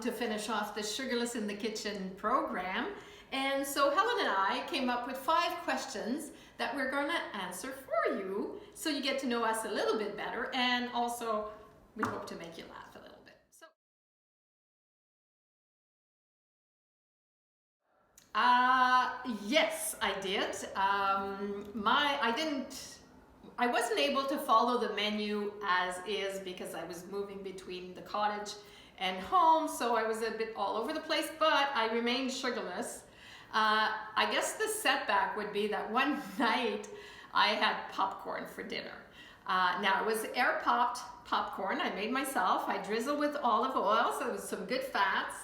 to finish off the Sugarless in the Kitchen program. And so Helen and I came up with 5 questions that we're going to answer for you so you get to know us a little bit better, and also we hope to make you laugh a little bit. So, yes, I did. I wasn't able to follow the menu as is because I was moving between the cottage and home, so I was a bit all over the place, but I remained sugarless. I guess the setback would be that one night I had popcorn for dinner. Now it was air popped popcorn I made myself. I drizzled with olive oil, so it was some good fats.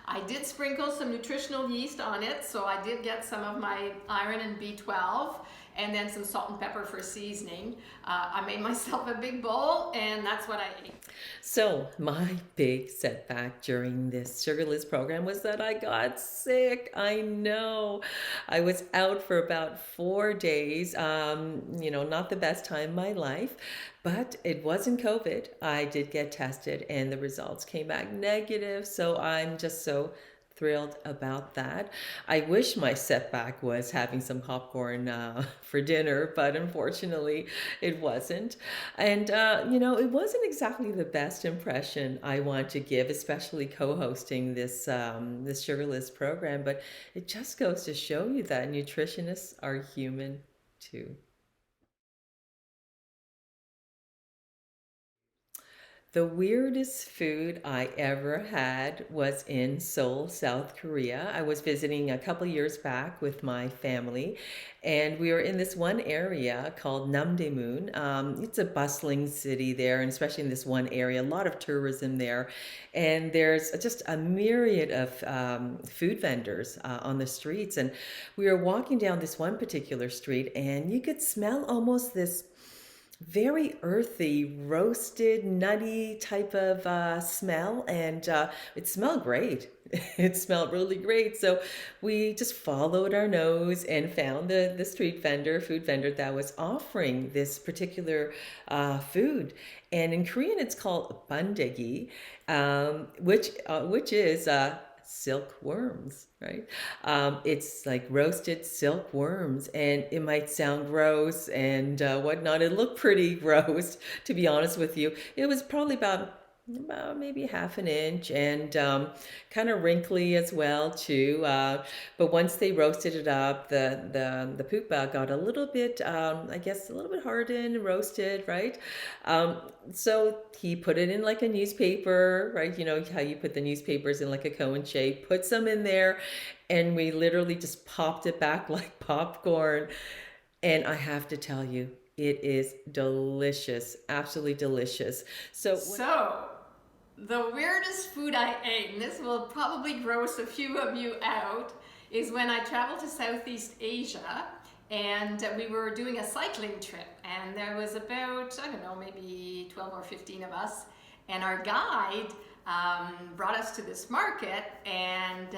I did sprinkle some nutritional yeast on it, so I did get some of my iron and B12, and then some salt and pepper for seasoning. I made myself a big bowl, and that's what I ate. So my big setback during this Sugarless program was that I got sick. I know. I was out for about 4 days. Not the best time of my life, but it wasn't COVID. I did get tested and the results came back negative. So I'm just so thrilled about that. I wish my setback was having some popcorn for dinner, but unfortunately it wasn't. And, it wasn't exactly the best impression I want to give, especially co-hosting this Sugarless program, but it just goes to show you that nutritionists are human too. The weirdest food I ever had was in Seoul, South Korea. I was visiting a couple years back with my family, and we were in this one area called Namdaemun. It's a bustling city there, and especially in this one area, a lot of tourism there. And there's just a myriad of food vendors on the streets. And we were walking down this one particular street, and you could smell almost this very earthy, roasted, nutty type of smell, and it smelled great. It smelled really great. So we just followed our nose and found the food vendor that was offering this particular food. And in Korean, it's called bandegi, which is silkworms, right? It's like roasted silkworms, and it might sound gross and whatnot. It looked pretty gross, to be honest with you. It was probably about maybe half an inch, and kind of wrinkly as well too. But once they roasted it up, the pupa got a little bit, I guess, a little bit hardened, roasted, right? So he put it in like a newspaper, right? You know how you put the newspapers in like a cone shape, put some in there, and we literally just popped it back like popcorn. And I have to tell you, it is delicious, absolutely delicious. So, the weirdest food I ate, and this will probably gross a few of you out, is when I traveled to Southeast Asia, and we were doing a cycling trip, and there was about, I don't know, maybe 12 or 15 of us, and our guide brought us to this market, and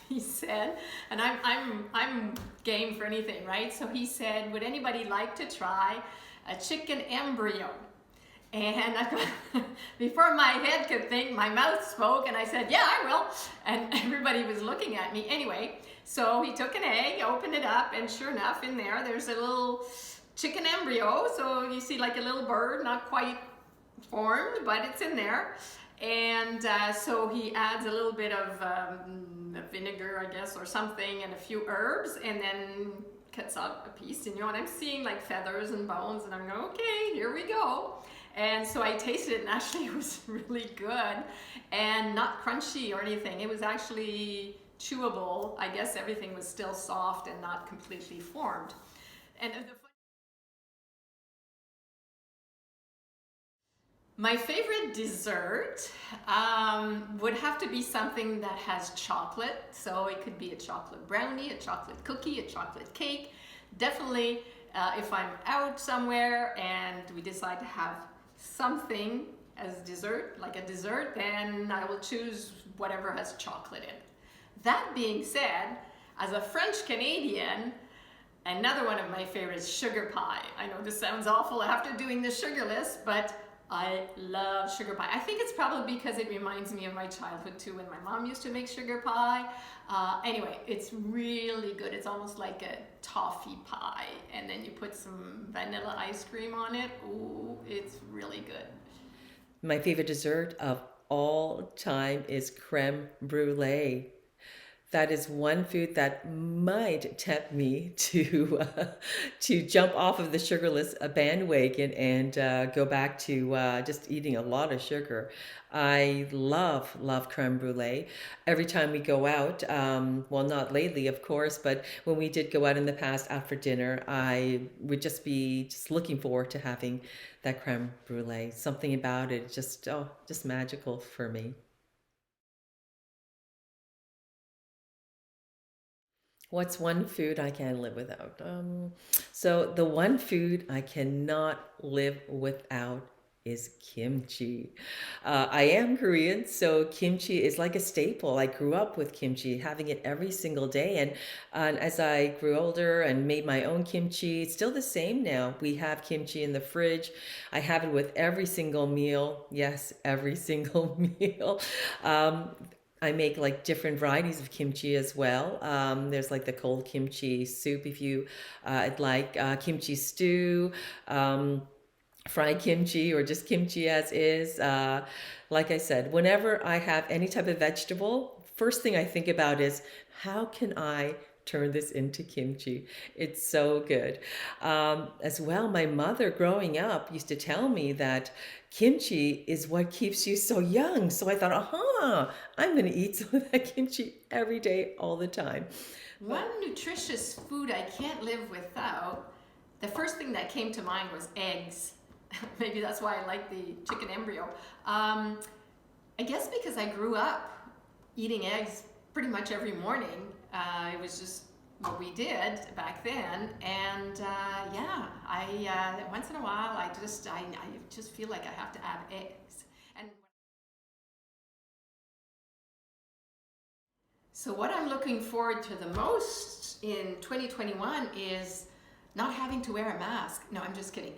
he said, and I'm game for anything, right? So he said, would anybody like to try a chicken embryo? And before my head could think, my mouth spoke, and I said, yeah, I will. And everybody was looking at me. Anyway, so he took an egg, opened it up, and sure enough, in there's a little chicken embryo. So you see like a little bird, not quite formed, but it's in there. And so he adds a little bit of vinegar, I guess, or something, and a few herbs, and then cuts out a piece. And and I'm seeing like feathers and bones, and I'm going, okay, here we go. And so I tasted it, and actually it was really good and not crunchy or anything. It was actually chewable. I guess everything was still soft and not completely formed. And my favorite dessert would have to be something that has chocolate. So it could be a chocolate brownie, a chocolate cookie, a chocolate cake. Definitely, if I'm out somewhere and we decide to have something as dessert, like a dessert, then I will choose whatever has chocolate in it. That being said, as a French Canadian, another one of my favorites, sugar pie. I know this sounds awful after doing the Sugarless, but I love sugar pie. I think it's probably because it reminds me of my childhood too, when my mom used to make sugar pie. Anyway, it's really good. It's almost like a toffee pie, and then you put some vanilla ice cream on it. Ooh, it's really good. My favorite dessert of all time is creme brulee. That is one food that might tempt me to to jump off of the sugarless bandwagon and go back to just eating a lot of sugar. I love creme brulee. Every time we go out, well, not lately, of course, but when we did go out in the past after dinner, I would just be just looking forward to having that creme brulee. Something about it just just magical for me. What's one food I can't live without? So the one food I cannot live without is kimchi. I am Korean, so kimchi is like a staple. I grew up with kimchi, having it every single day. And as I grew older and made my own kimchi, it's still the same now. We have kimchi in the fridge. I have it with every single meal. Yes, every single meal. Um, I make like different varieties of kimchi as well. There's like the cold kimchi soup if you like kimchi stew, um, fried kimchi, or just kimchi as is. Like I said, whenever I have any type of vegetable, first thing I think about is how can I turn this into kimchi? It's so good. As well, my mother growing up used to tell me that kimchi is what keeps you so young. So I thought, I'm going to eat some of that kimchi every day, all the time. One nutritious food I can't live without, the first thing that came to mind was eggs. Maybe that's why I like the chicken embryo. Um, I guess because I grew up eating eggs pretty much every morning. It was just what we did back then, and yeah, I once in a while I just feel like I have to add eggs. And so what I'm looking forward to the most in 2021 is not having to wear a mask. No, I'm just kidding.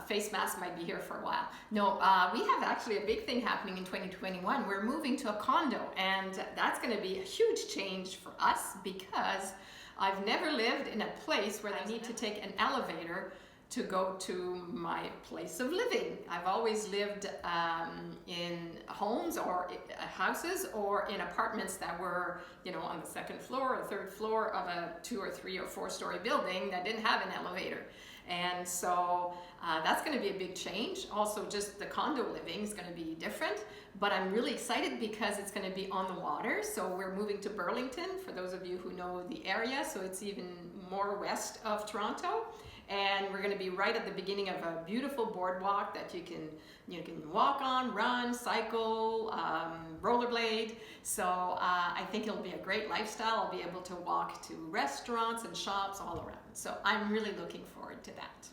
Face mask might be here for a while. No, we have actually a big thing happening in 2021. We're moving to a condo, and that's going to be a huge change for us because I've never lived in a place where I need to take an elevator to go to my place of living. I've always lived in homes or houses or in apartments that were, on the second floor or third floor of a 2 or 3 or 4 story building that didn't have an elevator. And so that's going to be a big change. Also, just the condo living is going to be different. But I'm really excited because it's going to be on the water. So we're moving to Burlington, for those of you who know the area. So it's even more west of Toronto. And we're going to be right at the beginning of a beautiful boardwalk that you can walk on, run, cycle, rollerblade. So I think it'll be a great lifestyle. I'll be able to walk to restaurants and shops all around. So I'm really looking forward to that.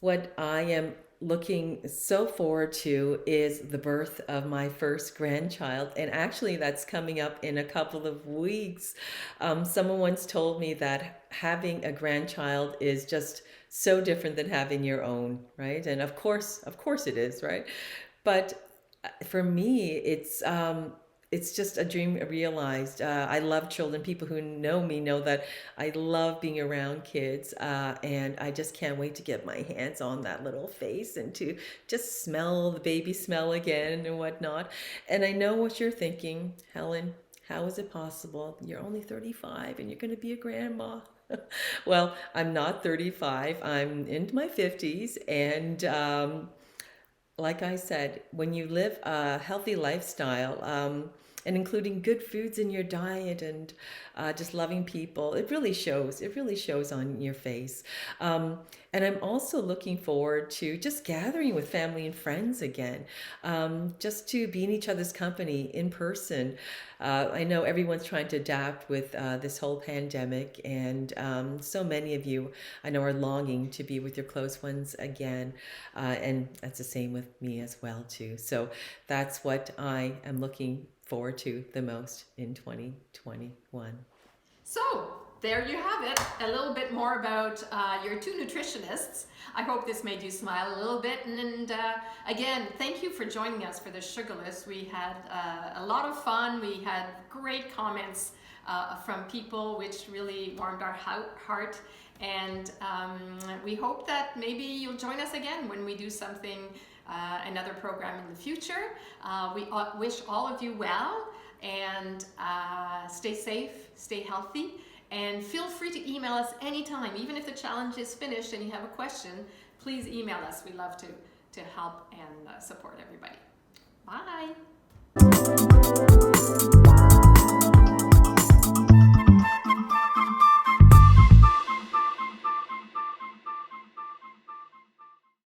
What I am looking so forward to is the birth of my first grandchild. And actually, that's coming up in a couple of weeks. Someone once told me that having a grandchild is just so different than having your own, right? And of course it is, right? But for me, it's just a dream realized. I love children. People who know me know that I love being around kids, and I just can't wait to get my hands on that little face and to just smell the baby smell again and whatnot. And I know what you're thinking, Helen. How is it possible? You're only 35 and you're going to be a grandma. Well, I'm not 35. I'm in my 50s, and like I said, when you live a healthy lifestyle, and including good foods in your diet and just loving people, it really shows. It really shows on your face. And I'm also looking forward to just gathering with family and friends again, just to be in each other's company in person. I know everyone's trying to adapt with this whole pandemic, and so many of you I know are longing to be with your close ones again, and that's the same with me as well too. So that's what I am looking forward to the most in 2021. So there you have it, a little bit more about your two nutritionists. I hope this made you smile a little bit. And again, thank you for joining us for the Sugarless. We had a lot of fun. We had great comments from people, which really warmed our heart. And we hope that maybe you'll join us again when we do something, another program in the future. We wish all of you well, and stay safe, stay healthy, and feel free to email us anytime. Even if the challenge is finished and you have a question, please email us. We love to help and support everybody. Bye.